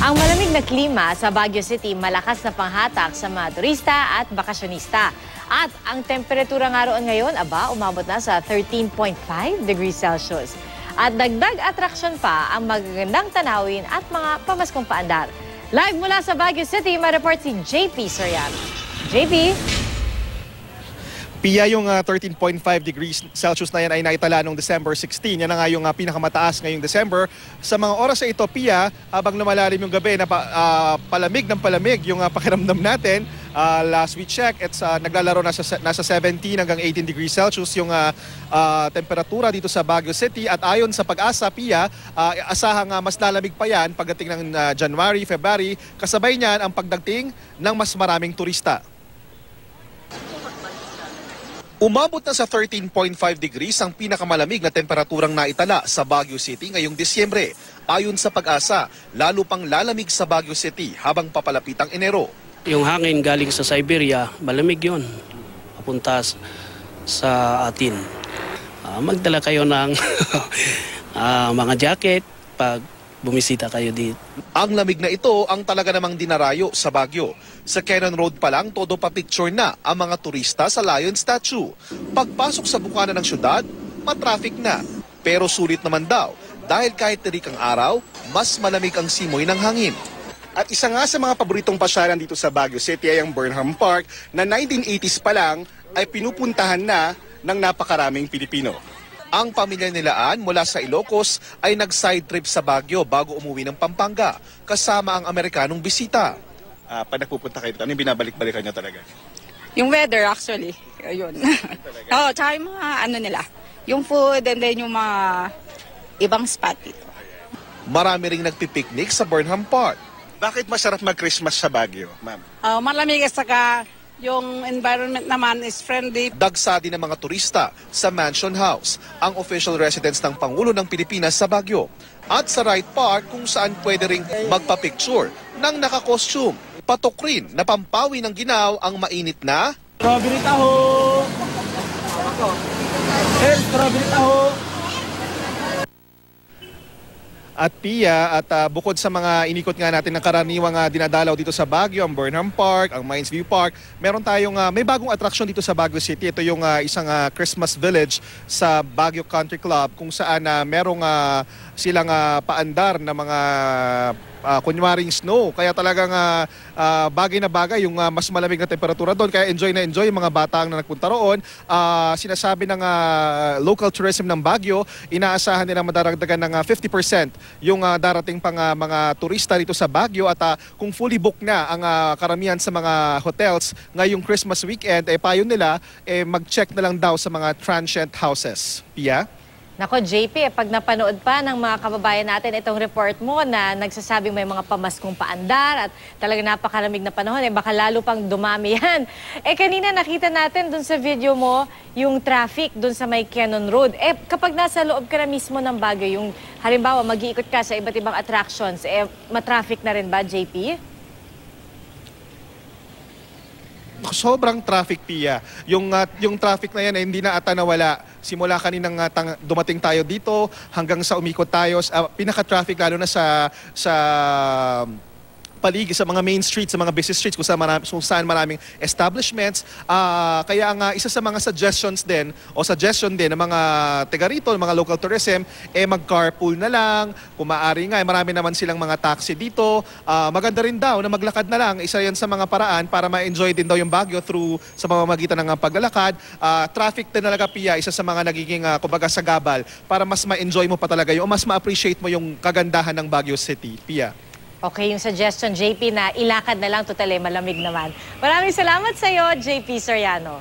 Ang malamig na klima sa Baguio City malakas na panghatak sa mga turista at bakasyonista. At ang temperatura nga roon ngayon, umabot na sa 13.5 degrees Celsius. At dagdag atraksyon pa ang magagandang tanawin at mga pamaskong paandar. Live mula sa Baguio City, ma-report si JP Soriano. JP? Pia, yung 13.5 degrees Celsius na yan ay naitala noong December 16. Yan na nga yung pinakamataas ngayong December. Sa mga oras na ito, Pia, habang lumalalim yung gabi, palamig ng palamig yung pakiramdam natin. Last we check, naglalaro nasa 17 hanggang 18 degrees Celsius yung temperatura dito sa Baguio City. At ayon sa Pag-asa, Pia, asahang mas lalamig pa yan pagdating ng January, February. Kasabay niyan ang pagdating ng mas maraming turista. Umabot na sa 13.5 degrees ang pinakamalamig na temperaturang naitala sa Baguio City ngayong Disyembre. Ayon sa Pag-asa, lalo pang lalamig sa Baguio City habang papalapit ang Enero. Yung hangin galing sa Siberia, malamig yun. Papunta sa atin. Magdala kayo ng mga jacket pag bumisita kayo dito. Ang lamig na ito ang talaga namang dinarayo sa Baguio. Sa Cannon Road pa lang, todo pa picture na ang mga turista sa Lion Statue. Pagpasok sa bukana ng syudad, matraffic na. Pero sulit naman daw dahil kahit tirik ang araw, mas malamig ang simoy ng hangin. At isa nga sa mga paboritong pasyalan dito sa Baguio City ay ang Burnham Park na 1980s pa lang ay pinupuntahan na ng napakaraming Pilipino. Ang pamilya nilaan mula sa Ilocos ay nag-side trip sa Baguio bago umuwi ng Pampanga, kasama ang Amerikanong bisita. Pag nagpupunta kayo dito, ano yung binabalik-balikan nyo talaga? Yung weather actually, ayun. Oo, tsaka yung mga nila, yung food and then yung mga ibang spot dito. Marami ring nagpipiknik sa Burnham Park. Bakit masarap mag-Christmas sa Baguio, ma'am? Malamig at saka yung environment naman is friendly. Dagsa din ng mga turista sa Mansion House, ang official residence ng Pangulo ng Pilipinas sa Baguio. At sa Wright Park kung saan pwede ring magpa-picture ng naka-costume. Patok rin na pampawi ng ginaw ang mainit na strawberry taho! Strawberry taho! At Pia, at bukod sa mga inikot nga natin ng karaniwang dinadalaw dito sa Baguio, ang Burnham Park, ang Mines View Park, meron tayong may bagong atraksyon dito sa Baguio City. Ito yung isang Christmas village sa Baguio Country Club kung saan merong silang paandar na mga kunwaring snow. Kaya talagang bagay na bagay yung mas malamig na temperatura doon. Kaya enjoy na enjoy yung mga bata na nagpunta roon. Sinasabi ng local tourism ng Baguio, inaasahan nila madaragdagan ng 50% yung darating pang mga turista dito sa Baguio. At kung fully booked na ang karamihan sa mga hotels ngayong Christmas weekend, payo nila mag-check na lang daw sa mga transient houses. Pia? Nako, JP, pag napanood pa ng mga kababayan natin itong report mo na nagsasabing may mga pamaskong paandar at talagang napakalamig na panahon, baka lalo pang dumami yan. Kanina nakita natin dun sa video mo yung traffic dun sa may Cannon Road. Kapag nasa loob ka na mismo ng Baguio, yung halimbawa mag-iikot ka sa iba't ibang attractions, matraffic na rin ba, JP? Sobrang traffic, Pia. Yung traffic na yan ay hindi na ata nawala. Simula kaninang dumating tayo dito hanggang sa umikot tayo. Pinaka-traffic lalo na sa paligid, sa mga main streets, sa mga busy streets kung saan maraming establishments. Kaya nga isa sa mga suggestion din ng mga taga rito, ng mga local tourism, mag-carpool na lang. Kung maaari nga, marami naman silang mga taxi dito. Maganda rin daw na maglakad na lang. Isa yan sa mga paraan para ma-enjoy din daw yung Baguio through sa pamamagitan ng paglalakad. Traffic din talaga, Pia, isa sa mga nagiging kumbaga sagabal para mas ma-enjoy mo pa talaga yung, o mas ma-appreciate mo yung kagandahan ng Baguio City. Pia. Okay, yung suggestion, JP, na ilakad na lang, totally malamig naman. Maraming salamat sa iyo, JP Soriano.